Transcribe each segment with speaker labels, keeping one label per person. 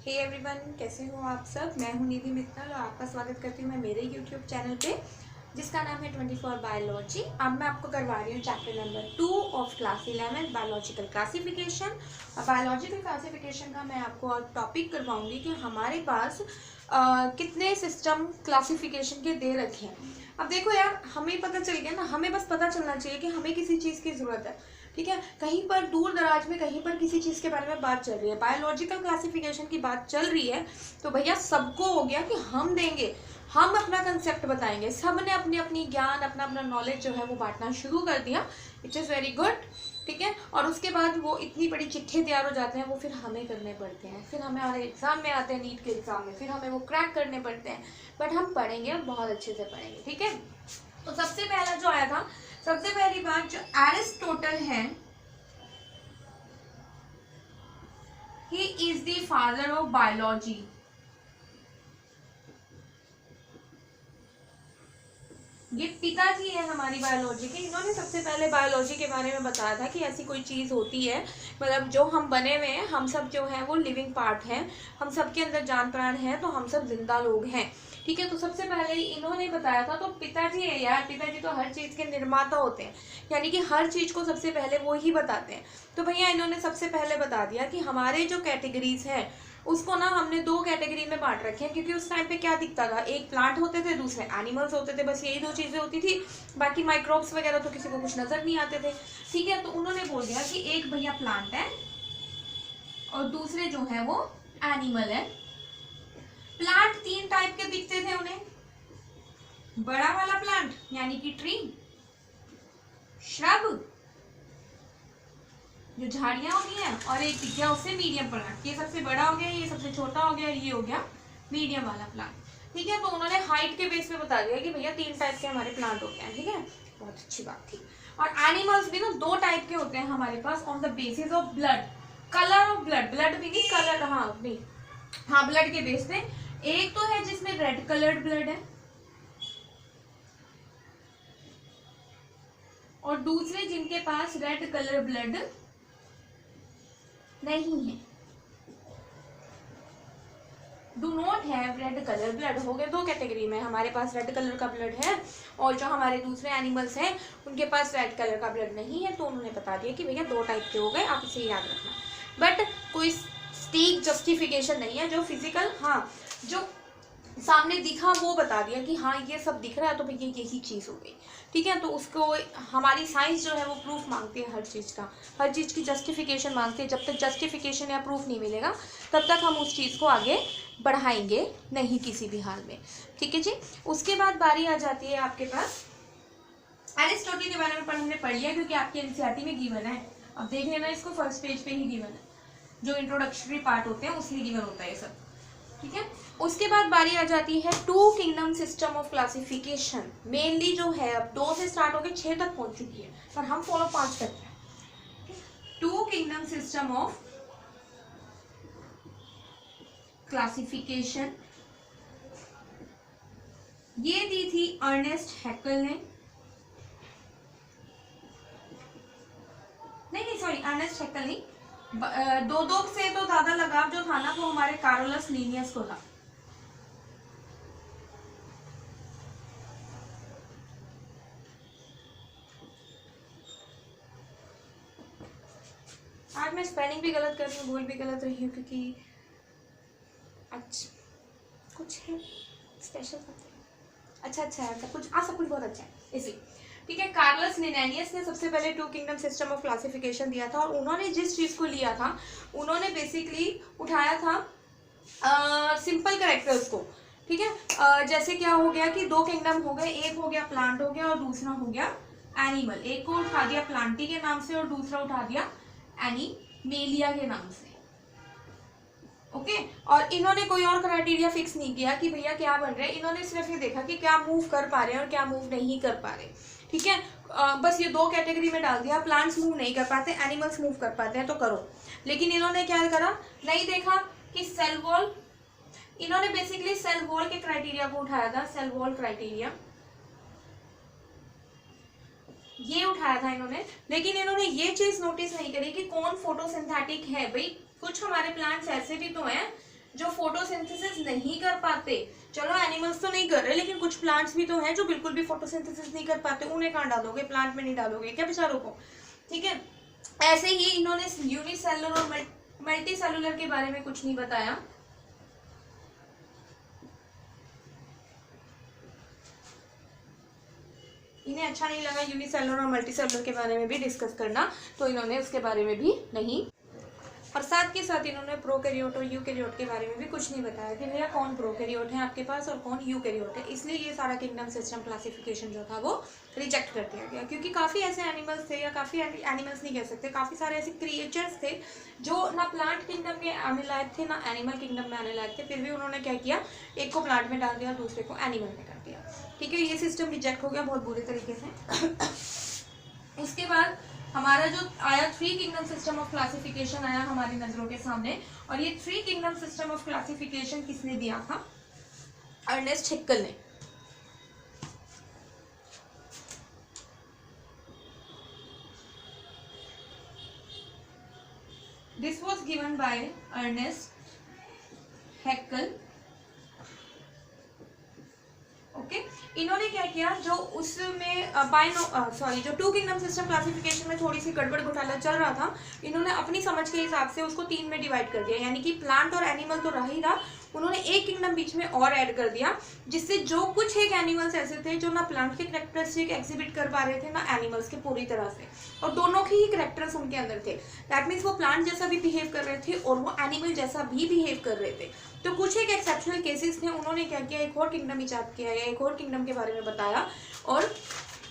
Speaker 1: Hey everyone, कैसे हो आप सब। मैं हूं निधि मित्तल और आपका स्वागत करती हूं मैं मेरे यूट्यूब चैनल पे जिसका नाम है 24 बायोलॉजी। अब मैं आपको करवा रही हूँ chapter number 2 of class 11 biological classification. और बायोलॉजिकल क्लासिफिकेशन का मैं आपको और टॉपिक करवाऊंगी कि हमारे पास कितने सिस्टम क्लासिफिकेशन के दे रखे हैं। अब देखो यार, हमें पता चल गया ना, हमें बस पता चलना चाहिए कि हमें किसी चीज़ की ज़रूरत है। ठीक है, कहीं पर दूर दराज में कहीं पर किसी चीज़ के बारे में बात चल रही है, बायोलॉजिकल क्लासिफिकेशन की बात चल रही है, तो भैया सबको हो गया कि हम देंगे, हम अपना कंसेप्ट बताएंगे। सब ने अपनी अपनी ज्ञान, अपना अपना नॉलेज जो है वो बांटना शुरू कर दिया, विच इज़ वेरी गुड। ठीक है, और उसके बाद वो इतनी बड़ी चिट्ठे तैयार हो जाते हैं, वो फिर हमें करने पड़ते हैं, फिर हमें हमारे एग्जाम में आते हैं, नीट के एग्जाम में, फिर हमें वो क्रैक करने पड़ते हैं। बट हम पढ़ेंगे और बहुत अच्छे से पढ़ेंगे। ठीक है, तो सबसे पहला जो आया था, सबसे पहली बात जो एरिस्टोटल है, he is the father of biology. ये पिताजी है हमारी बायोलॉजी के। इन्होंने सबसे पहले बायोलॉजी के बारे में बताया था कि ऐसी कोई चीज़ होती है, मतलब जो हम बने हुए हैं, हम सब जो है वो लिविंग पार्ट हैं, हम सब के अंदर जान प्राण है, तो हम सब जिंदा लोग हैं। ठीक है, तो सबसे पहले इन्होंने बताया था। तो पिताजी है यार, पिताजी तो हर चीज़ के निर्माता होते हैं, यानी कि हर चीज़ को सबसे पहले वो ही बताते हैं। तो भैया इन्होंने सबसे पहले बता दिया कि हमारे जो कैटेगरीज हैं उसको ना हमने दो कैटेगरी में बांट रखे हैं, क्योंकि उस टाइम पे क्या दिखता था, एक प्लांट होते थे, दूसरे एनिमल्स होते थे, बस यही दो चीज़ें होती थी। बाकी माइक्रोब्स वगैरह तो किसी को कुछ नजर नहीं आते थे। ठीक है, तो उन्होंने बोल दिया कि एक भैया प्लांट है और दूसरे जो है वो एनिमल है। प्लांट तीन टाइप के दिखते थे उन्हें, बड़ा वाला प्लांट यानी कि ट्री, श्रब जो झाड़ियां होती हैं, और एक दिख गया उससे मीडियम प्लांट। ये सबसे बड़ा हो गया, ये सबसे छोटा हो गया, ये हो गया मीडियम वाला प्लांट। ठीक है, तो उन्होंने हाइट के बेस पे बता दिया कि भैया तीन टाइप के हमारे प्लांट होते हैं। ठीक है, बहुत अच्छी बात थी। और एनिमल्स भी ना दो टाइप के होते हैं हमारे पास, on the basis of blood, colour of blood, blood भी नहीं कलर, हाँ ब्लड के बेस पे। एक तो है जिसमें रेड कलर्ड ब्लड है, और दूसरे जिनके पास रेड कलर ब्लड नहीं है, do not have read colour blood. हो गए दो कैटेगरी में, हमारे पास रेड कलर का ब्लड है और जो हमारे दूसरे एनिमल्स हैं उनके पास रेड कलर का ब्लड नहीं है। तो उन्होंने बता दिया कि भैया दो टाइप के हो गए, आप इसे याद रखना। बट कोई स्टीक जस्टिफिकेशन नहीं है, जो फिजिकल, हाँ जो सामने दिखा वो बता दिया कि हाँ ये सब दिख रहा है तो भैया यही चीज़ हो गई। ठीक है, तो उसको हमारी साइंस जो है वो प्रूफ मांगती है हर चीज़ का, हर चीज़ की जस्टिफिकेशन मांगती है। जब तक जस्टिफिकेशन या प्रूफ नहीं मिलेगा तब तक हम उस चीज़ को आगे बढ़ाएंगे नहीं किसी भी हाल में। ठीक है जी, उसके बाद बारी आ जाती है आपके पास एरिस्टोटल के बारे में। हमने पढ़ लिया क्योंकि आपके एनसीईआरटी में गिवन है। अब देख लेना इसको, फर्स्ट पेज पे ही गिवन है, जो इंट्रोडक्टरी पार्ट होते हैं उसमें गिवन होता है ये सब। ठीक है, उसके बाद बारी आ जाती है two kingdom system of classification. Mainly जो है अब 2 से स्टार्ट होकर 6 तक पहुंच चुकी है, पर हम फॉलो 5 करते हैं। Two kingdom system of classification, ये दी थी अर्नेस्ट हैकेल ने, नहीं सॉरी, अर्नेस्ट हैकेल नहीं, दो से तो ज्यादा लगाव जो था ना वो हमारे कार्लोस लिनियस को था। आज मैं स्पेलिंग भी गलत कर रही हूँ, बोल भी गलत रही हूँ, क्योंकि अच्छा कुछ है स्पेशल अच्छा कुछ सब कुछ बहुत अच्छा है इसलिए। ठीक है, कार्लोस लिनियस ने सबसे पहले two kingdom system of classification दिया था, और उन्होंने जिस चीज़ को लिया था उन्होंने बेसिकली उठाया था सिंपल कैरेक्टर्स को। ठीक है, जैसे क्या हो गया कि दो किंगडम हो गए, एक हो गया प्लांट हो गया और दूसरा हो गया एनिमल। एक को उठा दिया प्लांटी के नाम से और दूसरा उठा दिया एनिमेलिया के नाम से। ओके, और इन्होंने कोई और क्राइटेरिया फिक्स नहीं किया कि भैया क्या बन रहे हैं, इन्होंने सिर्फ ये देखा कि क्या मूव कर पा रहे हैं और क्या मूव नहीं कर पा रहे। ठीक है, बस ये दो कैटेगरी में डाल दिया, प्लांट्स मूव नहीं कर पाते, एनिमल्स मूव कर पाते हैं तो करो। लेकिन इन्होंने क्या करा, नहीं देखा कि सेल वॉल, इन्होंने बेसिकली सेल वॉल के क्राइटेरिया को उठाया था, सेल वॉल क्राइटेरिया ये उठाया था इन्होंने। लेकिन इन्होंने ये चीज नोटिस नहीं करी कि कौन फोटोसिंथेटिक है। भाई कुछ हमारे प्लांट्स ऐसे भी तो हैं जो फोटोसिंथेसिस नहीं कर पाते, चलो एनिमल्स तो नहीं कर रहे, लेकिन कुछ प्लांट्स भी तो हैं जो बिल्कुल भी फोटोसिंथेसिस नहीं कर पाते, उन्हें कहाँ डालोगे, प्लांट में नहीं डालोगे क्या बेचारों को, ठीक है। ऐसे ही इन्होंने यूनिसेलुलर और मल्टी सेलुलर के बारे में कुछ नहीं बताया। इन्हें अच्छा नहीं लगा यूनिसेलुलर और मल्टी सेलुलर के बारे में भी डिस्कस करना, तो इन्होंने उसके बारे में भी नहीं, और साथ के साथ इन्होंने प्रोकैरियोट और यूकैरियोट के बारे में भी कुछ नहीं बताया कि भैया कौन प्रोकैरियोट है आपके पास और कौन यूकैरियोट है। इसलिए ये सारा किंगडम सिस्टम क्लासिफिकेशन जो था वो रिजेक्ट कर दिया गया, क्योंकि काफ़ी ऐसे एनिमल्स थे, या काफ़ी एनिमल्स नहीं कह सकते, काफ़ी सारे ऐसे क्रिएचर्स थे जो ना प्लांट किंगडम में आने लायक थे ना एनिमल किंगडम में आने लायक थे, फिर भी उन्होंने क्या किया, एक को प्लांट में डाल दिया और दूसरे को एनिमल में कर दिया, ठीक है। ये सिस्टम रिजेक्ट हो गया बहुत बुरे तरीके से। उसके बाद हमारा जो आया 3 किंगडम सिस्टम ऑफ क्लासिफिकेशन आया हमारी नजरों के सामने, और ये 3 किंगडम सिस्टम ऑफ क्लासिफिकेशन किसने दिया था, अर्नेस्ट हैक्कल ने। This was given by Ernest Haeckel, okay. इन्होंने क्या किया, जो उसमें जो 2 किंगडम सिस्टम क्लासिफिकेशन में थोड़ी सी गड़बड़ घोटाला चल रहा था, इन्होंने अपनी समझ के हिसाब से उसको 3 में डिवाइड कर दिया, यानी कि प्लांट और एनिमल तो रह ही रहा, उन्होंने एक किंगडम बीच में और ऐड कर दिया, जिससे जो कुछ एक एनिमल्स ऐसे थे जो ना प्लांट के कैरेक्टरिस्टिक एग्जिबिट कर पा रहे थे ना एनिमल्स के पूरी तरह से, और दोनों के ही कैरेक्टर्स उनके अंदर थे। दैट मीन्स वो प्लांट जैसा भी बिहेव कर रहे थे और वो एनिमल जैसा भी बिहेव कर रहे थे। तो कुछ एक एक्सेप्शनल केसेस थे, उन्होंने क्या किया, एक और किंगडम इजाद किया या एक और किंगडम के बारे में बताया, और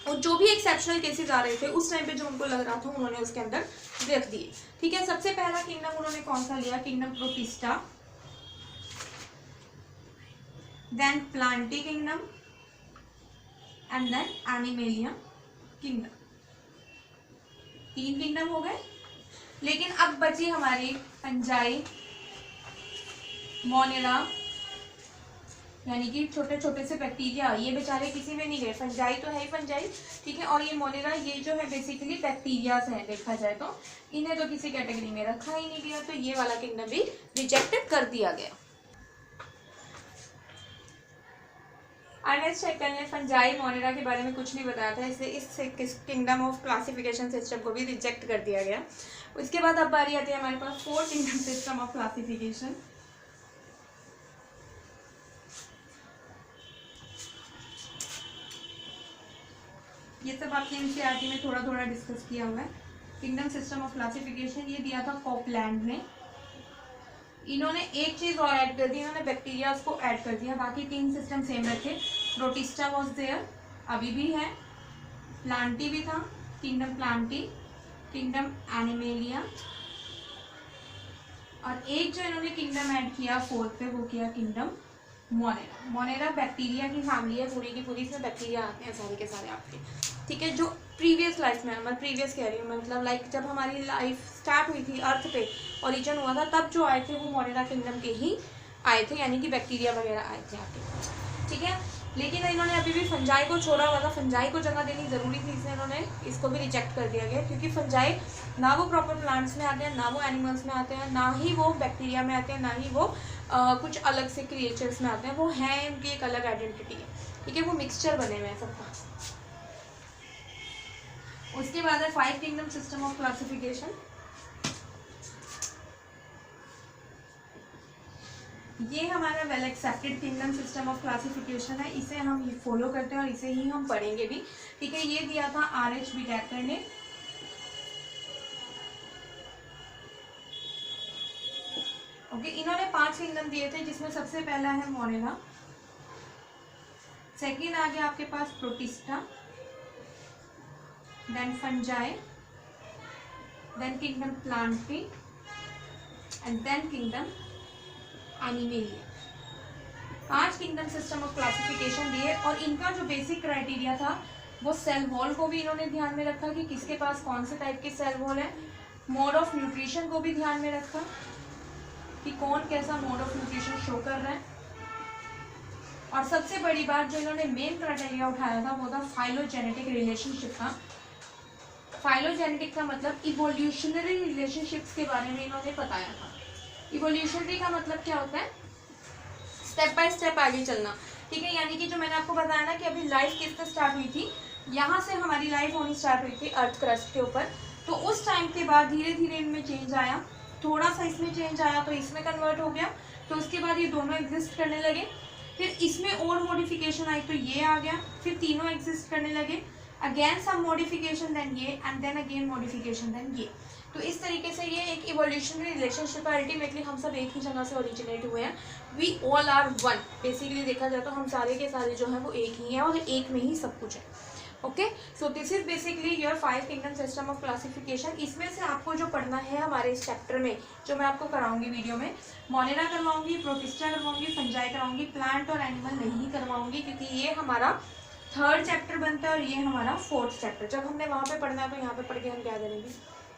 Speaker 1: जो भी एक्सेप्शनल केसेस आ रहे थे उस टाइम पे जो उनको लग रहा था उन्होंने उसके अंदर रख दिए, ठीक है। सबसे पहला किंगडम उन्होंने कौन सा लिया, kingdom Protista, then Plantae kingdom and then Animalia kingdom. 3 kingdom हो गए, लेकिन अब बची हमारी फंजाई, मोनेरा, यानी कि छोटे छोटे से बैक्टीरिया, ये बेचारे किसी में नहीं गए, फंजाई तो है ही फंजाई, ठीक है, और ये मोनेरा, ये जो है बेसिकली बैक्टीरिया से है, देखा जाए तो इन्हें तो किसी कैटेगरी में रखा ही नहीं गया, तो ये वाला किंगडम भी रिजेक्टेड कर दिया गया। अर्नेस्ट हैक्कल ने फंजाई, मोनेरा के बारे में कुछ नहीं बताया था, इसलिए इस किंगडम ऑफ क्लासिफिकेशन सिस्टम को भी रिजेक्ट कर दिया गया। उसके बाद अब बारी आती है हमारे पास 4 किंगडम सिस्टम ऑफ क्लासिफिकेशन। ये सब आपने एनसीईआरटी में थोड़ा थोड़ा डिस्कस किया हुआ है। किंगडम सिस्टम ऑफ क्लासिफिकेशन ये दिया था कॉपलैंड ने। इन्होंने एक चीज़ और ऐड कर दी, इन्होंने बैक्टीरिया को ऐड कर दिया, बाकी 3 सिस्टम सेम रखे। प्रोटिस्टा वॉज देयर, अभी भी है, प्लांटी भी था, किंगडम प्लांटी, किंगडम एनिमेलिया, और एक जो इन्होंने किंगडम ऐड किया 4th पे, वो किया किंगडम मोनेरा। मोनेरा बैक्टीरिया की फैमिली है पूरी की पूरी, इसमें बैक्टीरिया आते हैं सारे के सारे आपके, ठीक है। जो प्रीवियस लाइफ में, मैं प्रीवियस कह रही हूँ, मतलब लाइक जब हमारी लाइफ स्टार्ट हुई थी अर्थ पे, ओरिजिन हुआ था, तब जो आए थे वो मोनेरा किंगडम के ही आए थे, यानी कि बैक्टीरिया वगैरह आए थे आके, ठीक है। लेकिन इन्होंने अभी भी फंजाई को छोड़ा हुआ था, फंजाई को जगह देनी ज़रूरी थी, इसलिए इन्होंने इसको भी रिजेक्ट कर दिया गया, क्योंकि फंजाई ना वो प्रॉपर प्लांट्स में आते हैं, ना वो एनिमल्स में आते हैं, ना ही वो बैक्टीरिया में आते हैं, ना ही वो कुछ अलग से क्रिएचर्स में आते हैं, वो हैं, उनकी एक अलग आइडेंटिटी है, ठीक है, वो मिक्सचर बने हुए हैं सबका। उसके बाद है 5 किंगडम सिस्टम ऑफ क्लासिफिकेशन। ये हमारा well accepted kingdom system of classification है, इसे हम फॉलो करते हैं और इसे ही हम पढ़ेंगे भी, ठीक है। ये दिया था R.H. विटेकर ने। ओके, इन्होंने 5 किंगडम दिए थे, जिसमें सबसे पहला है मोनेरा, सेकेंड आ गया आपके पास Protista, then Fungi, then kingdom Plantae and then kingdom Animalia. 5 kingdom system of classification दिए, और इनका जो बेसिक क्राइटेरिया था वो सेल वॉल को भी इन्होंने ध्यान में रखा कि किसके पास कौन से टाइप के सेल वॉल है, मोड ऑफ न्यूट्रिशन को भी ध्यान में रखा कि कौन कैसा मोड ऑफ न्यूट्रिशन शो कर रहा है, और सबसे बड़ी बात जो इन्होंने मेन क्राइटेरिया उठाया था वो था फाइलोजेनेटिक रिलेशनशिप का। फाइलोजेनेटिक का मतलब इवोल्यूशनरी रिलेशनशिप्स के बारे में इन्होंने बताया था। इवोल्यूशनरी का मतलब क्या होता है, स्टेप बाय स्टेप आगे चलना, ठीक है। यानी कि जो मैंने आपको बताया ना कि अभी लाइफ किससे स्टार्ट हुई थी, यहाँ से हमारी लाइफ होनी स्टार्ट हुई थी अर्थ क्रस्ट के ऊपर। तो उस टाइम के बाद धीरे धीरे इनमें चेंज आया, थोड़ा सा इसमें चेंज आया तो इसमें कन्वर्ट हो गया, तो उसके बाद ये दोनों एग्जिस्ट करने लगे। फिर इसमें और मॉडिफिकेशन आई तो ये आ गया, फिर तीनों एग्जिस्ट करने लगे, अगेन सम मॉडिफिकेशन देन ये, and then again modification then ये। तो इस तरीके से ये एक इवोल्यूशनरी रिलेशनशिप है। अल्टीमेटली हम सब एक ही जगह से ओरिजिनेट हुए हैं, we all are one. Basically देखा जाए तो हम सारे के सारे जो हैं वो एक ही हैं और एक में ही सब कुछ है। Okay, so this is basically your 5 kingdom system of classification. इसमें से आपको जो पढ़ना है हमारे इस चैप्टर में, जो मैं आपको कराऊंगी वीडियो में, मोनेरा करवाऊंगी, प्रोटिस्टा करवाऊंगी, फंजाई कराऊंगी, प्लांट और एनिमल नहीं करवाऊंगी, क्योंकि ये हमारा 3rd चैप्टर बनता है और ये हमारा 4th चैप्टर। जब हमने वहाँ पे पढ़ना है तो यहाँ पे पढ़ के हम क्या करेंगे,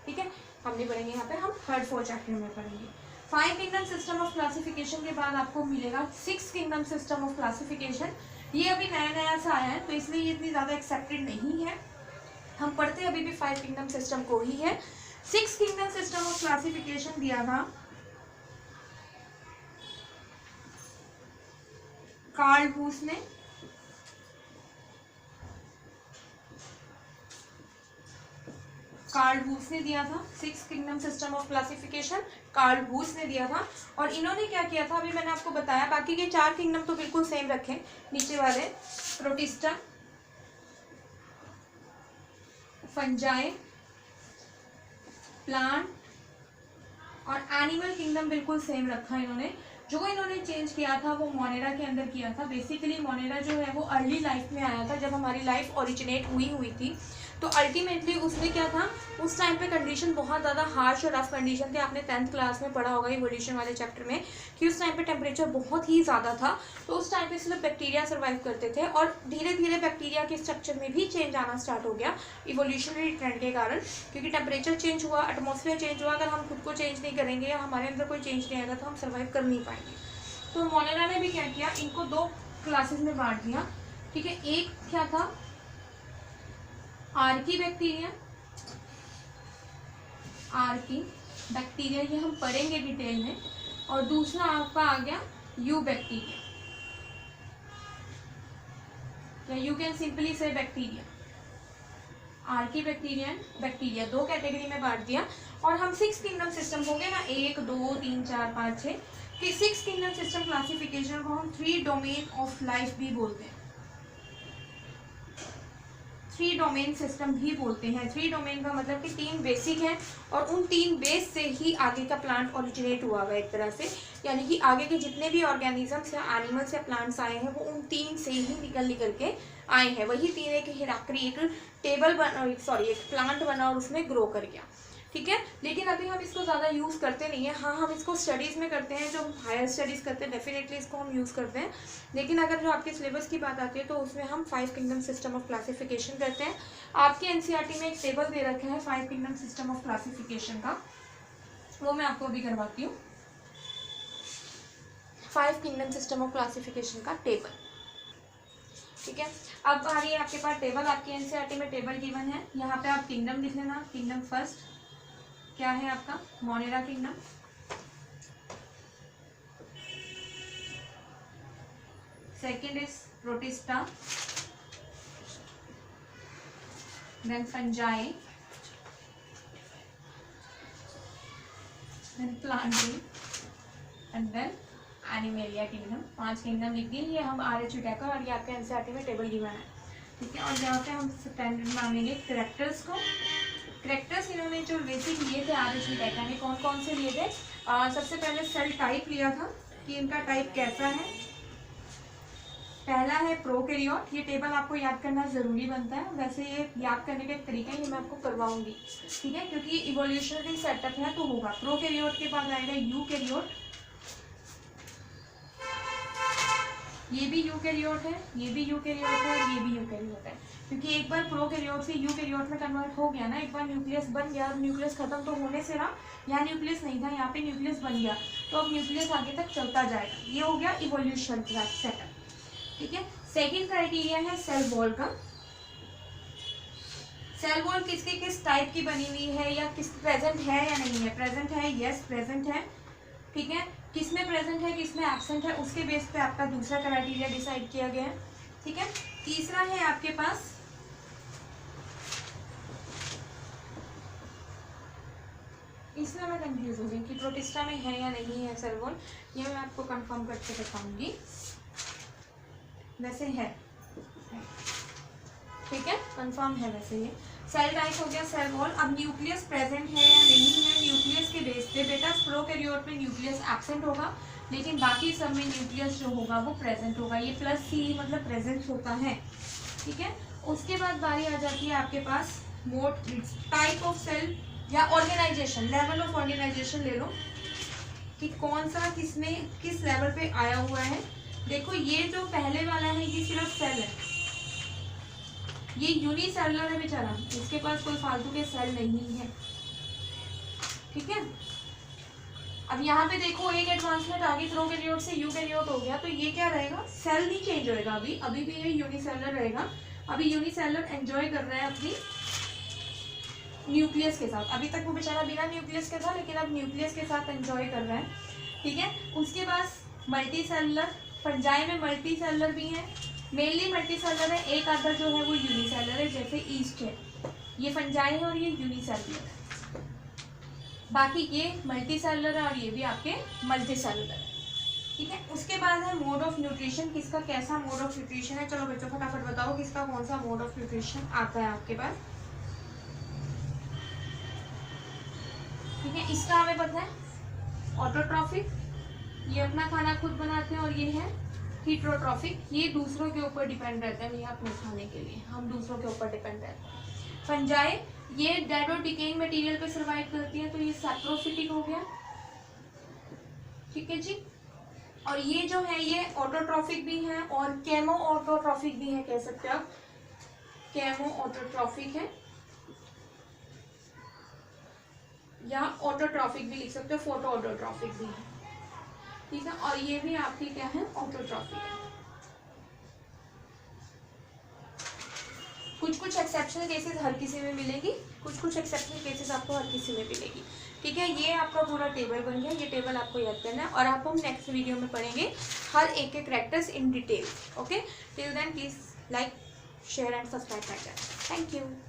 Speaker 1: ठीक है, हम नहीं पढ़ेंगे यहाँ पे, हम 3rd 4th चैप्टर में पढ़ेंगे। 5 किंगडम सिस्टम ऑफ क्लासिफिकेशन के बाद आपको मिलेगा 6 किंगडम सिस्टम ऑफ क्लासिफिकेशन। ये अभी नया नया सा आया है तो इसलिए ये इतनी ज़्यादा एक्सेप्टेड नहीं है, हम पढ़ते अभी भी 5 किंगडम सिस्टम को ही है। 6 किंगडम सिस्टम ऑफ क्लासिफिकेशन दिया था कार्ल वूस ने। कार्ल वूस ने दिया था 6 kingdom system of classification, Carl Woese ने दिया था। और इन्होंने क्या किया था अभी मैंने आपको बताया, बाकी के 4 किंगडम तो बिल्कुल सेम रखें नीचे वाले, प्रोटिस्टा, फंजाई, प्लांट और एनिमल किंगडम बिल्कुल सेम रखा इन्होंने। जो इन्होंने चेंज किया था वो मोनेरा के अंदर किया था। बेसिकली मोनेरा जो है वो अर्ली लाइफ में आया था, जब हमारी लाइफ ओरिजिनेट हुई थी। तो अल्टीमेटली उसमें क्या था, उस टाइम पे कंडीशन बहुत ज़्यादा हार्श और रफ कंडीशन थे। आपने 10th क्लास में पढ़ा होगा इवोल्यूशन वाले चैप्टर में कि उस टाइम पे टेम्परेचर बहुत ही ज़्यादा था। तो उस टाइम पे सिर्फ बैक्टीरिया सर्वाइव करते थे और धीरे धीरे बैक्टीरिया के स्ट्रक्चर में भी चेंज आना स्टार्ट हो गया इवोल्यूशनरी ट्रेंड के कारण, क्योंकि टेम्परेचर चेंज हुआ, एटमॉस्फेयर चेंज हुआ। अगर हम खुद को चेंज नहीं करेंगे या हमारे अंदर कोई चेंज नहीं आएगा तो हम सर्वाइव कर नहीं पाएंगे। तो मोनेरा ने भी क्या किया, इनको 2 क्लासेस में बांट दिया, ठीक है। एक क्या था, आर्की बैक्टीरिया, आर्की बैक्टीरिया, ये हम पढ़ेंगे डिटेल में। और दूसरा आपका आ गया यू बैक्टीरिया, या यू कैन सिंपली से bacteria. Archie bacteria, bacteria 2 category में बांट दिया। और हम 6 किंगडम सिस्टम हो गए ना, 1 2 3 4 5 6 कि 6 किंगडम सिस्टम क्लासिफिकेशन को हम 3 डोमेन ऑफ लाइफ भी बोलते हैं, 3 डोमेन सिस्टम भी बोलते हैं। 3 डोमेन का मतलब कि 3 बेसिक हैं और उन 3 बेस से ही आगे का प्लांट ओरिजिनेट हुआ है एक तरह से। यानी कि आगे के जितने भी ऑर्गेनिजम्स या एनिमल्स या प्लांट्स आए हैं वो उन 3 से ही निकल के आए हैं। वही 3 एक हिराक्री, एक टेबल बना, सॉरी एक प्लांट बना और उसमें ग्रो कर गया, ठीक है। लेकिन अभी हम इसको ज़्यादा यूज़ करते नहीं है। हाँ, हम इसको स्टडीज़ में करते हैं, जो हायर स्टडीज़ करते हैं डेफिनेटली इसको हम यूज़ करते हैं। लेकिन अगर जो आपके सिलेबस की बात आती है तो उसमें हम 5 किंगडम सिस्टम ऑफ क्लासिफिकेशन करते हैं। आपके एनसीईआरटी में एक टेबल दे रखा है 5 किंगडम सिस्टम ऑफ क्लासिफिकेशन का, वो मैं आपको अभी करवाती हूँ। 5 किंगडम सिस्टम ऑफ क्लासिफिकेशन का टेबल, ठीक है। अब आ रही है आपके पास टेबल, आपके एनसीईआरटी में टेबल गिवन है। यहाँ पे आप किंगडम लिख लेना। किंगडम फर्स्ट क्या है आपका, Monera kingdom. Second is Protista, then Fungi, then Plantae and then Animalia kingdom. 5 kingdom लिख दिए। ये हम RH विटाका और ये आपके एनसीईआरटी में टेबल गिवन है, ठीक है। और यहाँ पे हम स्टैंडर्ड मानेंगे कैरेक्टर्स को। कैरेक्टर्स इन्होंने जो बेसिक लिए थे RH विटाका ने, कौन कौन से लिए थे, सबसे पहले सेल टाइप लिया था कि इनका टाइप कैसा है। पहला है प्रोकैरियोट। ये टेबल आपको याद करना ज़रूरी बनता है। वैसे ये याद करने का एक तरीका है, ये मैं आपको करवाऊंगी, ठीक है, क्योंकि इवोल्यूशनरी सेटअप है तो होगा। प्रोकैरियोट के बाद आएगा यूकैरियोट, ये भी यूकैरियोट है, ये भी यूकैरियोट है और ये भी यूकैरियोट है। क्योंकि एक बार प्रोकैरियोट से यूकैरियोट में कन्वर्ट हो गया ना, एक बार न्यूक्लियस बन गया, न्यूक्लियस खत्म तो होने से रहा, यहाँ न्यूक्लियस नहीं था, यहाँ पे न्यूक्लियस बन गया, तो अब न्यूक्लियस आगे तक चलता जाएगा। ये हो गया इवोल्यूशन का सेटअप, ठीक है। सेकेंड क्राइटेरिया है सेल वॉल का। सेल वॉल किसके किस टाइप की बनी हुई है या किस प्रेजेंट है या नहीं है। प्रेजेंट है, यस प्रेजेंट है, ठीक है। किस में प्रेजेंट है किस में एब्सेंट है, उसके बेस पे आपका दूसरा क्राइटेरिया डिसाइड किया गया है। ठीक है, तीसरा है आपके पास इसमें मैं कंफ्यूज हो गई कि प्रोटिस्टा में है या नहीं है सेल वॉल, ये मैं आपको कंफर्म करके बताऊंगी। वैसे है, ठीक है, कंफर्म है वैसे ये। सेल टाइप हो गया सेल वॉल। अब न्यूक्लियस प्रेजेंट है या नहीं है, न्यूक्लियस के बेस पे बेटा प्रोकैरियोट में न्यूक्लियस एब्सेंट होगा, लेकिन बाकी सब में न्यूक्लियस जो होगा वो प्रेजेंट होगा। ये प्लस सी मतलब प्रेजेंट होता है। ठीक है, उसके बाद बारी आ जाती है आपके पास मोड टाइप ऑफ सेल या ऑर्गेनाइजेशन, लेवल ऑफ ऑर्गेनाइजेशन ले लो कि कौन सा किसमें किस लेवल पे आया हुआ है। देखो ये जो पहले वाला है ये सिर्फ सेल है, ये यूनिसेलुलर है बेचारा, इसके पास कोई फालतू के सेल नहीं है। ठीक है, अब यहाँ पे देखो एक एडवांसमेंट आ गई प्रोकैरियोट से यूकैरियोट हो गया, तो ये क्या रहेगा, सेल नहीं चेंज होएगा, अभी भी ये यूनिसेलुलर रहेगा। अभी यूनिसेलुलर एंजॉय कर रहा है अपनी न्यूक्लियस के साथ, अभी तक वो बेचारा बिना न्यूक्लियस के था, लेकिन अब न्यूक्लियस के साथ एंजॉय कर रहा है। ठीक है, उसके बाद मल्टी सेलुलर, फंजाई में मल्टी सेलुलर भी है, मेनली मल्टी सेलुलर है, एक आधा जो है वो यूनिसेलुलर है, जैसे ईस्ट है, ये फंजाई है और ये यूनिसेलुलर है। बाकी ये मल्टी सेलुलर है और ये भी आपके मल्टी सेलुलर है। ठीक है, उसके बाद है मोड ऑफ न्यूट्रिशन, किसका कैसा मोड ऑफ न्यूट्रिशन है। चलो बच्चों फटाफट बताओ किसका कौन सा मोड ऑफ न्यूट्रिशन आता है आपके पास। ठीक है, इसका हमें पता है ऑटोट्रॉफिक, ये अपना खाना खुद बनाते हैं, और ये है हीटरोट्रॉफिक, ये दूसरों के ऊपर डिपेंड रहते हैं, ये अपने खाने के लिए हम दूसरों के ऊपर डिपेंड रहते हैं। फंजाई ये डेड और डिकेइंग मटेरियल पे सर्वाइव करती है, तो ये सैप्रोफिटिक हो गया। ठीक है जी, और ये जो है ये ऑटोट्रॉफिक भी है और केमो ऑटोट्रॉफिक भी है, कह सकते हो आप, केमो ऑटोट्रॉफिक है या ऑटोट्रॉफिक भी लिख सकते हो, फोटो ऑटोट्रॉफिक भी है। ठीक है, और ये भी आपकी क्या है, ऑटोट्रॉफिक है। कुछ एक्सेप्शनल केसेस हर किसी में मिलेगी, कुछ एक्सेप्शनल केसेस आपको हर किसी में मिलेगी। ठीक है, ये आपका पूरा टेबल बन गया, ये टेबल आपको याद करना है और आप हम नेक्स्ट वीडियो में पढ़ेंगे हर एक के characters in detail. Okay, till then please like share and subscribe my channel. Thank you.